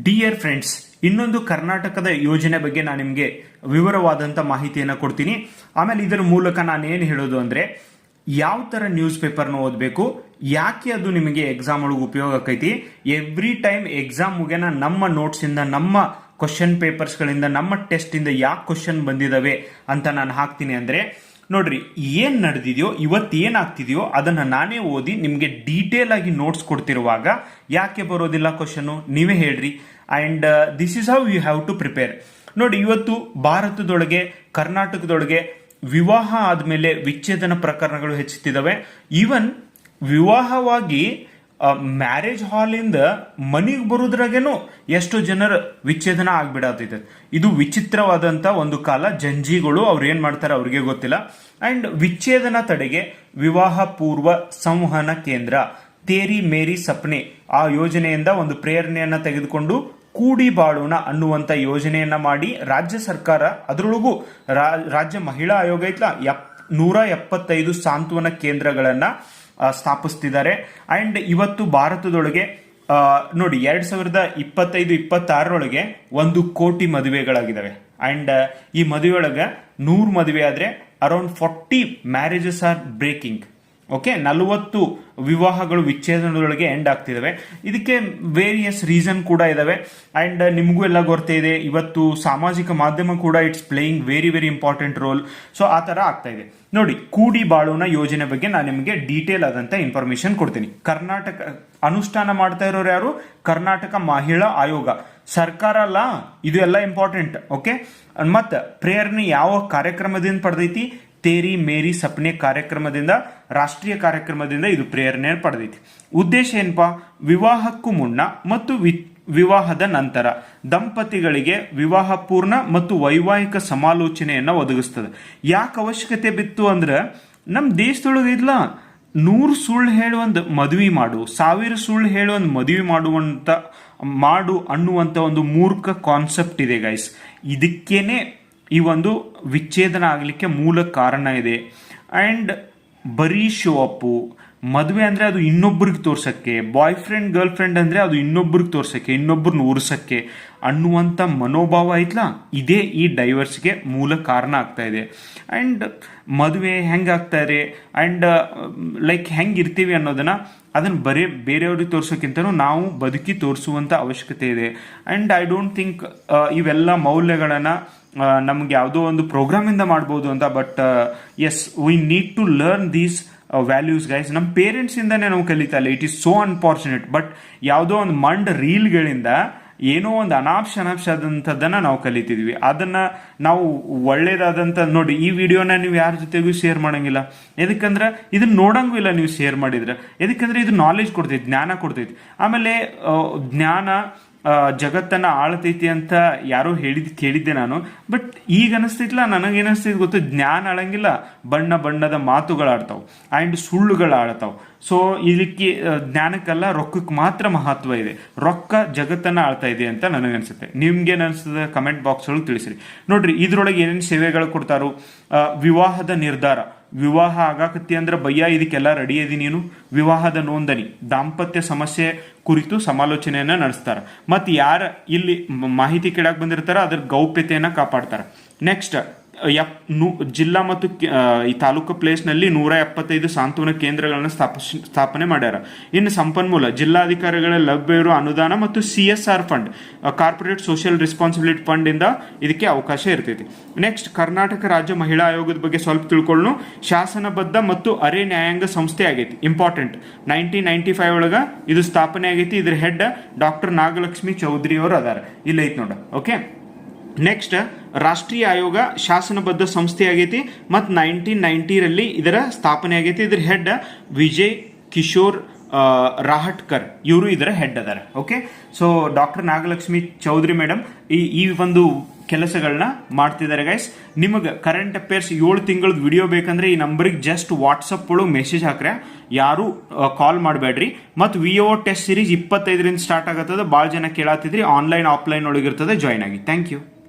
Dear friends, ಇನ್ನೊಂದು ಕರ್ನಾಟಕದ ಯೋಜನೆ ಬಗ್ಗೆ ನಾನು ನಿಮಗೆ ವಿವರವಾದಂಥ ಮಾಹಿತಿಯನ್ನು ಕೊಡ್ತೀನಿ. ಆಮೇಲೆ ಇದರ ಮೂಲಕ ನಾನು ಏನು ಹೇಳೋದು ಅಂದರೆ, ಯಾವ ಥರ ನ್ಯೂಸ್ ಪೇಪರ್ನ ಓದಬೇಕು, ಯಾಕೆ ಅದು ನಿಮಗೆ ಎಕ್ಸಾಮ್ ಒಳಗೆ ಉಪಯೋಗ ಆಕೈತಿ, ಎವ್ರಿ ಟೈಮ್ ಎಕ್ಸಾಮ್ ಮುಗಿನ ನಮ್ಮ ನೋಟ್ಸಿಂದ, ನಮ್ಮ ಕ್ವಶನ್ ಪೇಪರ್ಸ್ಗಳಿಂದ, ನಮ್ಮ ಟೆಸ್ಟಿಂದ ಯಾಕೆ ಕ್ವಶನ್ ಬಂದಿದ್ದಾವೆ ಅಂತ ನಾನು ಹಾಕ್ತೀನಿ. ಅಂದರೆ ನೋಡ್ರಿ, ಏನ್ ನಡೆದಿದೆಯೋ ಇವತ್ತು ಏನಾಗ್ತಿದೆಯೋ ಅದನ್ನ ನಾನೇ ಓದಿ ನಿಮಗೆ ಡೀಟೇಲ್ ಆಗಿ ನೋಟ್ಸ್ ಕೊಡ್ತಿರುವಾಗ ಯಾಕೆ ಬರೋದಿಲ್ಲ ಕ್ವಶನ್, ನೀವೇ ಹೇಳ್ರಿ. And this is how you have to prepare. ನೋಡಿ, ಇವತ್ತು ಭಾರತದೊಳಗೆ, ಕರ್ನಾಟಕದೊಳಗೆ ವಿವಾಹ ಆದ್ಮೇಲೆ ವಿಚ್ಛೇದನ ಪ್ರಕರಣಗಳು ಹೆಚ್ಚುತ್ತಿದ್ದಾವೆ. ಈವನ್ ವಿವಾಹವಾಗಿ ಮ್ಯಾರೇಜ್ ಹಾಲಿಂದ ಮನಿಗೆ ಬರೋದ್ರಾಗೇನು ಎಷ್ಟೋ ಜನರ ವಿಚ್ಛೇದನ ಆಗ್ಬಿಡತ್ತಿದೆ. ಇದು ವಿಚಿತ್ರವಾದಂತ ಒಂದು ಕಾಲ. ಜಂಜಿಗಳು ಅವ್ರು ಏನ್ ಮಾಡ್ತಾರೆ ಅವ್ರಿಗೆ ಗೊತ್ತಿಲ್ಲ. ಅಂಡ್ ವಿಚ್ಛೇದನ ತಡೆಗೆ ವಿವಾಹ ಪೂರ್ವ ಸಂವಹನ ಕೇಂದ್ರ ತೇರಿ ಮೇರಿ ಸಪ್ನೆ ಆ ಯೋಜನೆಯಿಂದ ಒಂದು ಪ್ರೇರಣೆಯನ್ನ ತೆಗೆದುಕೊಂಡು ಕೂಡಿ ಬಾಳೋಣ ಅನ್ನುವಂತ ಯೋಜನೆಯನ್ನ ಮಾಡಿ ರಾಜ್ಯ ಸರ್ಕಾರ, ಅದರೊಳಗೂ ರಾಜ್ಯ ಮಹಿಳಾ ಆಯೋಗ ಐತ್ಲಾ, 175 ಸಾಂತ್ವನ ಕೇಂದ್ರಗಳನ್ನ ಸ್ಥಾಪಿಸ್ತಿದ್ದಾರೆ. ಅಂಡ್ ಇವತ್ತು ಭಾರತದೊಳಗೆ ನೋಡಿ 2025-26 1 ಕೋಟಿ ಮದುವೆಗಳಾಗಿದ್ದಾವೆ. ಅಂಡ್ ಈ ಮದುವೆಯೊಳಗೆ 100 ಮದುವೆ ಆದ್ರೆ around 40 marriages are breaking. Okay, 40 ವಿವಾಹಗಳು ವಿಚ್ಛೇದನದೊಳಗೆ ಎಂಡ್ ಆಗ್ತಿದಾವೆ. ಇದಕ್ಕೆ ವೇರಿಯಸ್ ರೀಸನ್ ಕೂಡ ಇದಾವೆ. ಅಂಡ್ ನಿಮಗೂ ಎಲ್ಲ ಗೊತ್ತೇ ಇದೆ, ಇವತ್ತು ಸಾಮಾಜಿಕ ಮಾಧ್ಯಮ ಕೂಡ it's playing very very important role. So ಆ ತರ ಆಗ್ತಾ ಇದೆ. ನೋಡಿ, ಕೂಡಿ ಬಾಳೋಣ ಯೋಜನೆ ಬಗ್ಗೆ ನಾನು ನಿಮಗೆ ಡೀಟೇಲ್ ಆದಂತ ಇನ್ಫಾರ್ಮೇಶನ್ ಕೊಡ್ತೀನಿ. ಕರ್ನಾಟಕ ಅನುಷ್ಠಾನ ಮಾಡ್ತಾ ಇರೋರು ಯಾರು? ಕರ್ನಾಟಕ ಮಹಿಳಾ ಆಯೋಗ. ಸರ್ಕಾರ ಅಲ್ಲ, ಇದು ಎಲ್ಲ ಇಂಪಾರ್ಟೆಂಟ್. ಓಕೆ, ಮತ್ತ ಪ್ರೇರಣೆ ಯಾವ ಕಾರ್ಯಕ್ರಮದಿಂದ ಪಡೆದೈತಿ? ತೇರಿ ಮೇರಿ ಸಪ್ನೆ ಕಾರ್ಯಕ್ರಮದಿಂದ, ರಾಷ್ಟ್ರೀಯ ಕಾರ್ಯಕ್ರಮದಿಂದ ಇದು ಪ್ರೇರಣೆ ಪಡೆದೈತಿ. ಉದ್ದೇಶ ಏನಪ್ಪಾ? ವಿವಾಹಕ್ಕೂ ಮುನ್ನ ಮತ್ತು ವಿವಾಹದ ನಂತರ ದಂಪತಿಗಳಿಗೆ ವಿವಾಹ ಪೂರ್ಣ ಮತ್ತು ವೈವಾಹಿಕ ಸಮಾಲೋಚನೆಯನ್ನ ಒದಗಿಸ್ತದೆ. ಯಾಕೆ ಅವಶ್ಯಕತೆ ಬಿತ್ತು ಅಂದ್ರೆ, ನಮ್ಮ ದೇಶದೊಳಗೆ ಇಲ್ಲ 100 ಸುಳ್ಳು ಹೇಳುವಂತ ಮದುವೆ ಮಾಡು, 1000 ಸುಳ್ಳು ಹೇಳುವಂತ ಮದುವೆ ಮಾಡು ಅನ್ನುವಂತ ಒಂದು ಮೂರ್ಖ ಕಾನ್ಸೆಪ್ಟ್ ಇದೆ ಗೈಸ್. ಇದಕ್ಕೇನೆ ಈ ಒಂದು ವಿಚ್ಛೇದನ ಆಗಲಿಕ್ಕೆ ಮೂಲ ಕಾರಣ ಇದೆ. ಅಂಡ್ ಬರೀ ಶೋ ಅಪ್ಪು, ಮದುವೆ ಅಂದ್ರೆ ಅದು ಇನ್ನೊಬ್ರಿಗೆ ತೋರ್ಸಕ್ಕೆ, ಬಾಯ್ ಫ್ರೆಂಡ್ ಗರ್ಲ್ ಫ್ರೆಂಡ್ ಅಂದ್ರೆ ಅದು ಇನ್ನೊಬ್ರಿಗೆ ತೋರ್ಸಕ್ಕೆ, ಇನ್ನೊಬ್ರನ್ನ ಉರ್ಸಕ್ಕೆ ಅನ್ನುವಂಥ ಮನೋಭಾವ ಐತ್ಲಾ, ಇದೇ ಈ ಡೈವರ್ಸ್ಗೆ ಮೂಲ ಕಾರಣ ಆಗ್ತಾ ಇದೆ. ಅಂಡ್ ಮದುವೆ ಹೆಂಗಾಗ್ತಾ ಇದೆ ಅಂಡ್ ಲೈಕ್ ಹೆಂಗಿರ್ತೀವಿ ಅನ್ನೋದನ್ನ ಅದನ್ನ ಬೇರೆಯವ್ರಿಗೆ ತೋರ್ಸೋಕ್ಕಿಂತನೂ ನಾವು ಬದುಕಿ ತೋರಿಸುವಂತ ಅವಶ್ಯಕತೆ ಇದೆ. ಅಂಡ್ ಐ ಡೋಂಟ್ ಥಿಂಕ್ ಇವೆಲ್ಲ ಮೌಲ್ಯಗಳನ್ನ ನಮ್ಗೆ ಯಾವುದೋ ಒಂದು ಪ್ರೋಗ್ರಾಮ್ ಇಂದ ಮಾಡ್ಬೋದು ಅಂತ. But yes, we need to learn these values guys. ನಮ್ಮ ಪೇರೆಂಟ್ಸ್ ಇಂದಾನೆ ನಾವು ಕಲಿತಾ ಇಲ್ಲ. It is so unfortunate. But ಯಾವುದೋ ಒಂದು ಮಂಡ್ ರೀಲ್ಗಳಿಂದ ಏನೋ ಒಂದು ಅನಾಪ್ಷದಂಥದ್ದನ್ನ ನಾವು ಕಲಿತಿದ್ವಿ. ಅದನ್ನ ನಾವು ಒಳ್ಳೇದಾದಂತ ನೋಡಿ, ಈ ವಿಡಿಯೋನ ನೀವು ಯಾರ ಜೊತೆಗೂ ಶೇರ್ ಮಾಡಂಗಿಲ್ಲ. ಎದಕ್ಕಂದ್ರೆ ಇದನ್ನ ನೋಡಂಗೂ ಇಲ್ಲ ನೀವು ಶೇರ್ ಮಾಡಿದ್ರೆ. ಎದಕ್ಕಂದ್ರೆ ಇದು ನಾಲೆಜ್ ಕೊಡ್ತೈತಿ, ಜ್ಞಾನ ಕೊಡ್ತೈತಿ. ಆಮೇಲೆ ಜ್ಞಾನ ಜಗತ್ತನ್ನ ಆಳ್ತೈತಿ ಅಂತ ಯಾರೋ ಕೇಳಿದ್ದೆ ನಾನು. ಬಟ್ ಈಗ ಅನಿಸ್ತೈತಿಲ್ಲ, ನನಗೇನಿಸ್ತೈತಿ ಗೊತ್ತು, ಜ್ಞಾನ ಆಳಂಗಿಲ್ಲ, ಬಣ್ಣ ಬಣ್ಣದ ಮಾತುಗಳಾಡ್ತಾವ್ ಅಂಡ್ ಸುಳ್ಳುಗಳಾಡ್ತಾವ್. ಸೊ ಇದಕ್ಕೆ ಜ್ಞಾನಕ್ಕಲ್ಲ, ರೊಕ್ಕಕ್ಕೆ ಮಾತ್ರ ಮಹತ್ವ ಇದೆ. ರೊಕ್ಕ ಜಗತ್ತನ್ನ ಆಳ್ತಾ ಇದೆ ಅಂತ ನನಗನ್ಸುತ್ತೆ. ನಿಮ್ಗೇನ್ ಅನ್ಸ್ತದೆ ಕಮೆಂಟ್ ಬಾಕ್ಸ್ ಒಳಗೆ ತಿಳಿಸ್ರಿ. ನೋಡ್ರಿ, ಇದ್ರೊಳಗೆ ಏನೇನು ಸೇವೆಗಳು ಕೊಡ್ತಾರೋ, ವಿವಾಹದ ನಿರ್ಧಾರ, ವಿವಾಹ ಆಗಾಕತ್ತಿ ಅಂದ್ರೆ ಭಯ್ಯ ಇದಕ್ಕೆಲ್ಲ ರೆಡಿ ಇದೆ ನೀನು, ವಿವಾಹದ ನೋಂದಣಿ, ದಾಂಪತ್ಯ ಸಮಸ್ಯೆ ಕುರಿತು ಸಮಾಲೋಚನೆಯನ್ನ ನಡೆಸ್ತಾರ. ಮತ್ತು ಯಾರ ಇಲ್ಲಿ ಮಾಹಿತಿ ಕೇಳಕ್ ಬಂದಿರ್ತಾರ ಅದ್ರ ಗೌಪ್ಯತೆಯನ್ನ ಕಾಪಾಡ್ತಾರ. ನೆಕ್ಸ್ಟ್, ಜಿಲ್ಲಾ ಮತ್ತು ಈ ತಾಲೂಕು ಪ್ಲೇಸ್ ನಲ್ಲಿ 175 ಸಾಂತ್ವನ ಕೇಂದ್ರಗಳನ್ನ ಸ್ಥಾಪನೆ ಮಾಡ್ಯಾರ. ಇನ್ನು ಸಂಪನ್ಮೂಲ, ಜಿಲ್ಲಾಧಿಕಾರಿಗಳ ಲಭ್ಯ ಇರುವ ಅನುದಾನ ಮತ್ತು CSR fund, corporate social responsibility fund ಇಂದ ಇದಕ್ಕೆ ಅವಕಾಶ ಇರ್ತೈತಿ. ನೆಕ್ಸ್ಟ್, ಕರ್ನಾಟಕ ರಾಜ್ಯ ಮಹಿಳಾ ಆಯೋಗದ ಬಗ್ಗೆ ಸ್ವಲ್ಪ ತಿಳ್ಕೊಳ್ಳೋಣ. ಶಾಸನಬದ್ಧ ಮತ್ತು ಅರೆ ನ್ಯಾಯಾಂಗ ಸಂಸ್ಥೆ ಆಗೈತಿ. ಇಂಪಾರ್ಟೆಂಟ್, 1995 ಒಳಗ ಇದು ಸ್ಥಾಪನೆ ಆಗೈತಿ. ಇದ್ರ ಹೆಡ್ ಡಾಕ್ಟರ್ ನಾಗಲಕ್ಷ್ಮಿ ಚೌಧರಿ ಅವರು ಅದಾರ. ಇಲ್ಲ ಐತಿ ನೋಡ. ಓಕೆ, ನೆಕ್ಸ್ಟ್, ರಾಷ್ಟ್ರೀಯ ಆಯೋಗ ಶಾಸನಬದ್ಧ ಸಂಸ್ಥೆ ಆಗೈತಿ ಮತ್ತು 1990 ಇದರ ಸ್ಥಾಪನೆ ಆಗೈತಿ. ಇದ್ರ ಹೆಡ್ ವಿಜಯ್ ಕಿಶೋರ್ ರಾಹಟ್ಕರ್, ಇವರು ಇದರ ಹೆಡ್ ಅದಾರ. Okay, so doctor Nagalakshmi Chaudhary madam ಈ ಒಂದು ಕೆಲಸಗಳನ್ನ ಮಾಡ್ತಿದ್ದಾರೆ ಗೈಸ್. ನಿಮಗೆ ಕರೆಂಟ್ ಅಫೇರ್ಸ್ 7 ತಿಂಗಳದ ವಿಡಿಯೋ ಬೇಕಂದ್ರೆ ಈ ನಂಬರಿಗೆ ಜಸ್ಟ್ ವಾಟ್ಸಪ್ ಒಳಗೆ ಮೆಸೇಜ್ ಹಾಕ್ರೆ, ಯಾರು ಕಾಲ್ ಮಾಡಬೇಡ್ರಿ. ಮತ್ತು VO ಟೆಸ್ಟ್ ಸೀರೀಸ್ 25ರಿಂದ ಸ್ಟಾರ್ಟ್ ಆಗತ್ತದ. ಭಾಳ ಜನ ಕೇಳತ್ತಿದ್ರಿ, ಆನ್ಲೈನ್ ಆಫ್ಲೈನ್ ಒಳಗಿರ್ತದೆ, ಜಾಯ್ನ್ ಆಗಿ. Thank you.